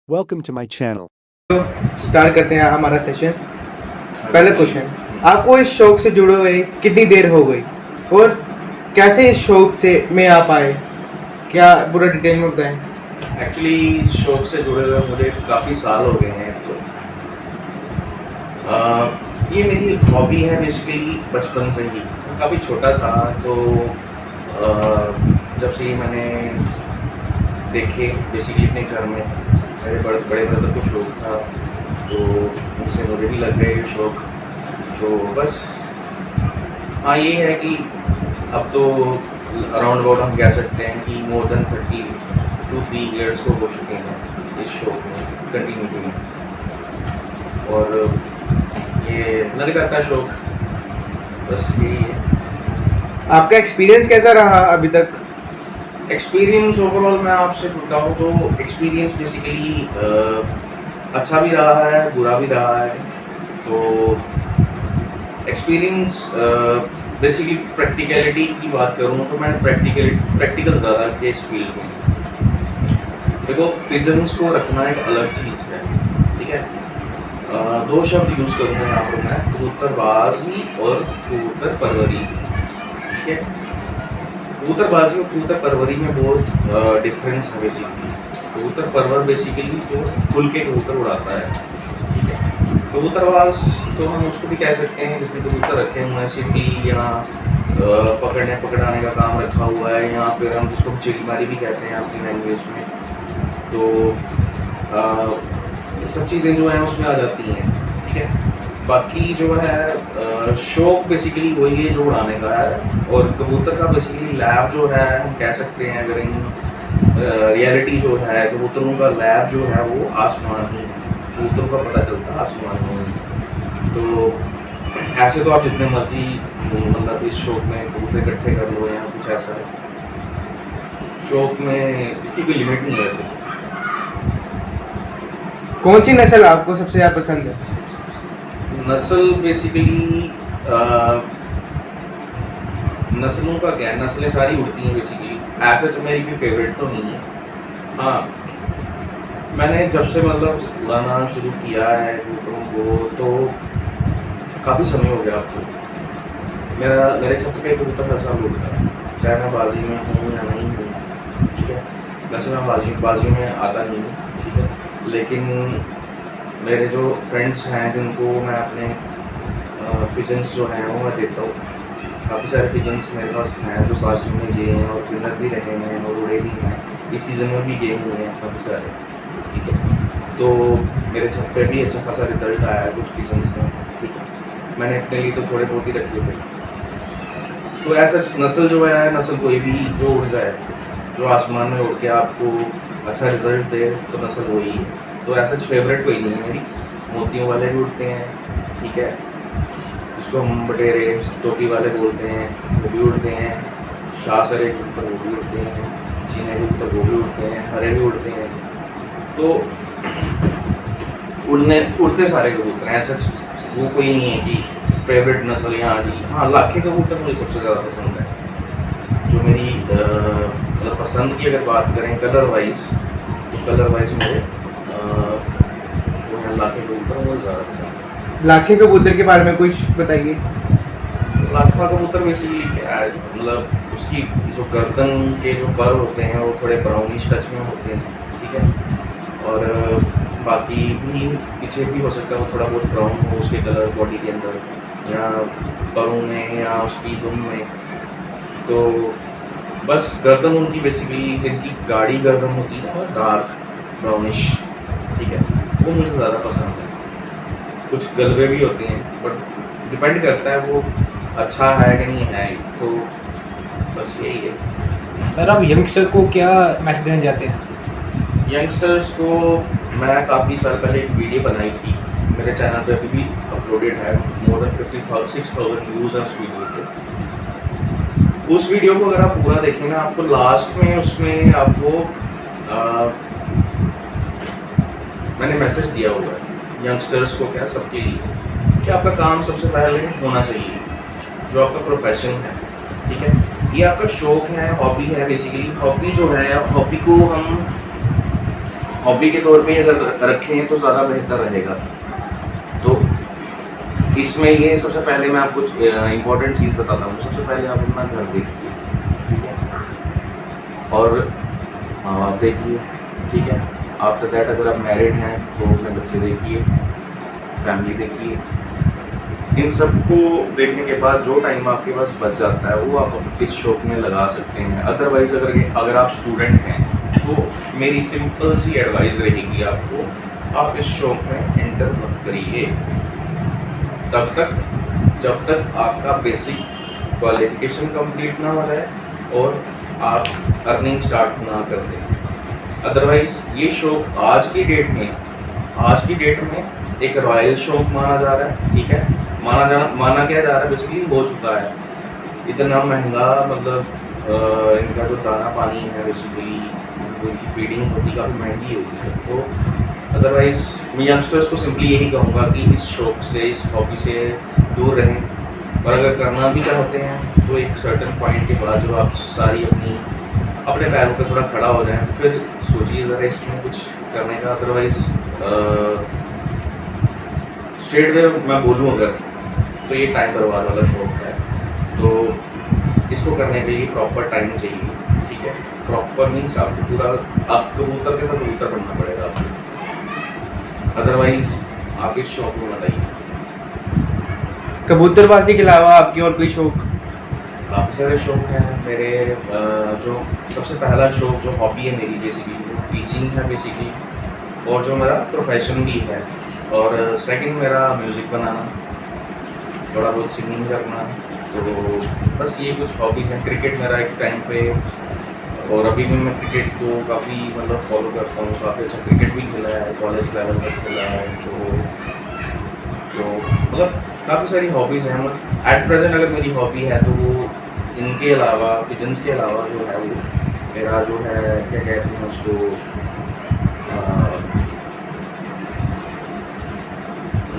Welcome to my channel. तो start करते हैं हमारा सेशन। पहला क्वेश्चन, आपको इस शौक से जुड़े हुए कितनी देर हो गई और कैसे इस शौक से में आप आए, क्या पूरा डिटेल में बताएं। एक्चुअली इस शौक से जुड़े हुए मुझे काफ़ी साल हो गए हैं। तो ये मेरी हॉबी है बेसिकली बचपन से ही। मैं काफ़ी छोटा था तो जब से ही मैंने देखे बेसिकली अपने घर में मेरे बड़े ब्रदर को शौक था तो उनसे मुझे भी लग गए ये शौक। तो बस हाँ ये है कि अब तो अराउंड अबाउट हम कह सकते हैं कि मोर देन 32-3 ईयर्स तो हो चुके हैं इस शौक में कंटिन्यूटी में, और ये लग जाता है शौक। बस यही है। आपका एक्सपीरियंस कैसा रहा अभी तक? एक्सपीरियंस ओवरऑल मैं आपसे बताऊँ तो एक्सपीरियंस बेसिकली अच्छा भी रहा है बुरा भी रहा है। तो एक्सपीरियंस बेसिकली प्रैक्टिकलिटी की बात करूँ तो मैंने प्रैक्टिकल ज़्यादा किया इस फील्ड में। देखो पिजन्स को रखना एक अलग चीज़ है, ठीक है। दो शब्द यूज़ करूँगा यहाँ पर मैं, कबूतरबाजी और कबूतर परवरी, ठीक है। कबूतरबाजी और कबूतर परवरी में बहुत डिफरेंस है बेसिकली। कबूतर परवर बेसिकली जो खुल के कबूतर उड़ाता है, ठीक है। कबूतरबाज तो हम उसको भी कह सकते हैं जिसने कबूतर रखे हुए हैं सिंपली या पकड़ने पकड़ाने का काम रखा हुआ है, या फिर हम जिसको चिड़ीमारी भी कहते हैं अपनी लैंग्वेज में। तो ये सब चीज़ें जो हैं उसमें आ जाती हैं, ठीक है। बाकी जो है शौक बेसिकली वही है जो उड़ाने का है, और कबूतर का बेसिकली लैब जो है हम कह सकते हैं अगर इन रियलिटी जो है कबूतरों का लैब जो है वो आसमान ही है। कबूतरों का पता चलता है आसमान में। तो ऐसे तो आप जितने मर्जी मतलब इस शौक में कबूतर इकट्ठे कर लो या कुछ ऐसा है, शौक में इसकी कोई लिमिट नहीं है वैसे। कौन सी नस्ल आपको सबसे ज़्यादा पसंद है? नस्ल बेसिकली नस्लों का क्या है, नस्लें सारी उड़ती हैं बेसिकली। ऐसा तो मेरी कोई फेवरेट तो नहीं है। हाँ मैंने जब से मतलब उड़ाना शुरू किया है कबूतरों को तो काफ़ी समय हो गया अब तो। मेरे छत पे कबूतर हर साल उड़ता है, चाहे मैं बाजी में हूँ या नहीं हूँ, ठीक है। वैसे मैं बाजी में आता नहीं हूँ, ठीक है, लेकिन मेरे जो फ्रेंड्स हैं जिनको मैं अपने पिजन्स जो हैं वो मैं देता हूँ। काफ़ी सारे पिजन्स मेरे पास हैं जो बाजू में गए हैं और विनर भी रहे हैं और उड़े भी हैं, इस सीज़न में भी गेम हुए हैं काफ़ी सारे, ठीक है। तो मेरे छत पे भी अच्छा खासा रिजल्ट आया है कुछ पिजन्स का, ठीक है। मैंने अपने लिए तो थोड़े बहुत ही रखे थे। तो ऐसा नस्ल जो है नस्ल कोई भी जो उड़ जाए, जो आसमान में उड़ के आपको अच्छा रिजल्ट दे तो नस्ल वही है। तो ऐसा फेवरेट कोई नहीं है मेरी। मोतियों वाले भी उड़ते हैं, ठीक है, जिसको हम बटेरे टोपी वाले बोलते हैं वो भी उड़ते हैं, शाहसरे कबूतर वो भी उड़ते हैं, चीने कबूतर वो भी उड़ते हैं, हरे भी उड़ते हैं। तो उड़ते सारे कबूतर हैं, ऐसा वो कोई नहीं है कि फेवरेट नस्ल यहाँ जी। हाँ लाखे कबूतर मुझे सबसे ज़्यादा पसंद है। जो मेरी मतलब पसंद की अगर बात करें कलर वाइज तो कलर वाइज मेरे जो है लाखे कबूतर वो ज़्यादा पसंद है। लाखे कबूतर के बारे में कुछ बताइए। लाखा कबूतर बेसिकली क्या है, मतलब उसकी जो गर्दन के जो पर होते हैं वो थोड़े ब्राउनिश टच में होते हैं, ठीक है। और बाकी भी पीछे भी हो सकता है वो थोड़ा बहुत ब्राउन हो उसके कलर बॉडी के अंदर या परों में या उसकी दुम में। तो बस गर्दन उनकी बेसिकली जिनकी गाढ़ी गर्दन होती है और डार्क ब्राउनिश, ठीक है, वो मुझे ज़्यादा पसंद है। कुछ गलबे भी होते हैं बट डिपेंड करता है वो अच्छा है कि नहीं है। तो बस यही है। सर आप यंगस्टर को क्या मैसेज देना चाहते हैं? यंगस्टर्स को मैं काफ़ी साल पहले एक वीडियो बनाई थी, मेरे चैनल पे अभी भी अपलोडेड है, मोर देन 56,000 व्यूज़ हैं उस वीडियो पे। उस वीडियो को अगर आप पूरा देखें ना आपको लास्ट में उसमें आपको मैंने मैसेज दिया हुआ है यंगस्टर्स को, क्या सबके लिए, कि आपका काम सबसे पहले होना चाहिए, जो आपका प्रोफेशन है, ठीक है, ये आपका शौक है, हॉबी है। बेसिकली हॉबी जो है, हॉबी को हम हॉबी के तौर पे अगर रखें तो ज़्यादा बेहतर रहेगा। तो इसमें ये सबसे पहले मैं आपको इम्पोर्टेंट चीज़ बताता हूँ। सबसे पहले आप अपना घर देखिए, ठीक है, और माँ बाप देखिए, ठीक है। आफ्टर दैट अगर आप मैरिड हैं तो अपने बच्चे देखिए, फैमिली देखिए। इन सबको देखने के बाद जो टाइम आपके पास बच जाता है वो आप इस शौक में लगा सकते हैं। अदरवाइज़ अगर आप स्टूडेंट हैं तो मेरी सिंपल सी एडवाइस रहेगी आपको, आप इस शौक में एंटर मत करिए तब तक जब तक आपका बेसिक क्वालिफिकेशन कंप्लीट ना हो जाए और आप अर्निंग स्टार्ट ना कर दें। अदरवाइज़ ये शौक आज की डेट में एक रॉयल शौक माना जा रहा है, ठीक है। माना क्या जा रहा है, बेसिकली हो चुका है। इतना महंगा, मतलब इनका जो दाना पानी है, बेसिकली इनकी फीडिंग होती काफ़ी महंगी होती है। तो अदरवाइज़ मैं यंगस्टर्स को सिंपली यही कहूँगा कि इस शौक से, इस हॉबी से दूर रहें। और अगर करना भी चाहते हैं तो एक सर्टेन पॉइंट के बाद जो आप सारी अपने पैरों पे थोड़ा खड़ा हो जाएं, फिर सोचिए ज़रा इसमें कुछ करने का। अदरवाइज़ स्ट्रेट वे मैं बोलूँ अगर तो ये टाइम बर्बाद वाला शौक है। तो इसको करने के लिए प्रॉपर टाइम चाहिए, ठीक है। प्रॉपर मीन्स आपको पूरा आप कबूतर के साथ कबूतर बनना पड़ेगा आपको। अदरवाइज़ आप इस शौक में मत आइए। कबूतरबाजी के अलावा आपकी और कोई शौक? काफ़ी सारे शौक हैं मेरे। जो सबसे पहला शौक जो हॉबी है मेरी, बेसिकली वो टीचिंग है बेसिकली, और जो मेरा प्रोफेशन भी है। और सेकंड मेरा म्यूज़िक बनाना, थोड़ा बहुत सिंगिंग करना। तो बस ये कुछ हॉबीज़ हैं। क्रिकेट मेरा एक टाइम पे, और अभी भी मैं क्रिकेट को काफ़ी मतलब फॉलो करता हूँ। काफ़ी अच्छा क्रिकेट भी खेला है, कॉलेज लेवल पर खेला है। तो मतलब काफ़ी सारी हॉबीज़ हैं। मतलब एट प्रेजेंट अगर मेरी हॉबी है तो वो इनके अलावा, पिजन्स के अलावा जो है वो मेरा जो है, क्या कहते हैं उसको,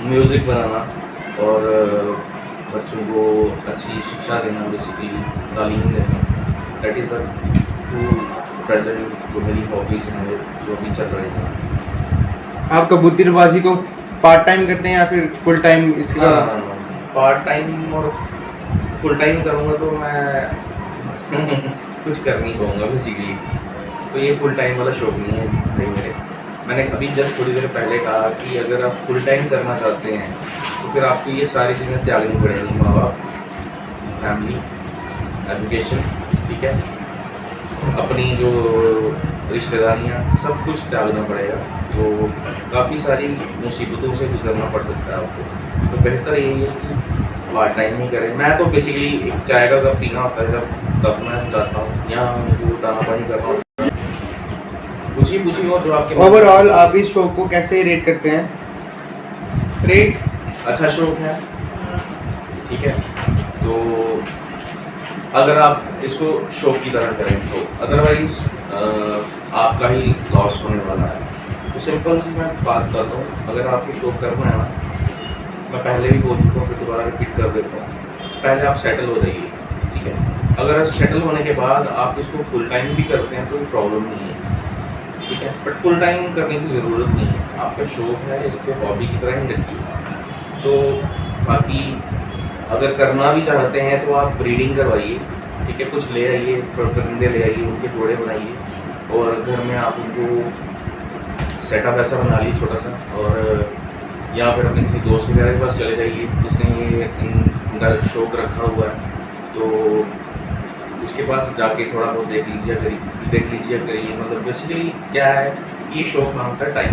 म्यूज़िक बनाना और बच्चों को अच्छी शिक्षा देना, बेसिकली तालीम देना। That is the two present जो मेरी हॉबीज़ हैं जो अभी चल रही हैं। आप कबूतरबाजी को पार्ट टाइम करते हैं या फिर फुल टाइम इसका? पार्ट टाइम और फुल टाइम करूँगा तो मैं कुछ कर नहीं पाऊँगा बेसिकली। तो ये फुल टाइम वाला शौक नहीं है भाई मेरे। मैंने अभी जस्ट थोड़ी देर पहले कहा कि अगर आप फुल टाइम करना चाहते हैं तो फिर आपको ये सारी चीज़ें त्यागनी पड़ेंगी। माँ बाप, फैमिली, एजुकेशन, ठीक है, अपनी जो रिश्तेदारियाँ, सब कुछ त्यागना पड़ेगा। तो काफ़ी सारी मुसीबतों से गुजरना पड़ सकता है आपको। तो बेहतर यही है कि पार्ट टाइम ही करें। मैं तो बेसिकली एक चाय का कप पीना होता है तब मैं जाता हूँ, यहाँ उनको दाना पानी करना होता है। पूछिए और जो आपके ओवरऑल आप इस शौक को कैसे रेट करते हैं? रेट अच्छा शौक है, ठीक है। तो अगर आप इसको शौक की तरह करें तो, अदरवाइज आपका ही लॉस होने वाला है। तो सिंपल सी मैं बात करता हूँ, अगर आपको शौक करना है ना, मैं पहले भी बोल चुका हूँ, फिर दोबारा रिपीट कर देता हूँ। पहले आप सेटल हो जाइए, ठीक है। अगर सेटल होने के बाद आप इसको फुल टाइम भी करते हैं तो कोई प्रॉब्लम नहीं है, ठीक है। बट फुल टाइम करने की ज़रूरत नहीं है। आपका शौक है, इसको हॉबी की तरह ही रखिए। तो बाकी अगर करना भी चाहते हैं तो आप ब्रीडिंग करवाइए, ठीक है। कुछ ले आइए, परिंदे ले आइए, उनके जोड़े बनाइए और घर में आप उनको सेटअप ऐसा बना लीजिए छोटा सा। और या फिर अपने किसी दोस्त वगैरह के पास चले जाइए जिसने ये इनका शौक रखा हुआ है, तो उसके पास जाके थोड़ा बहुत देख लीजिए करिए। मतलब बेसिकली क्या है, ये शौक मांगता है टाइम।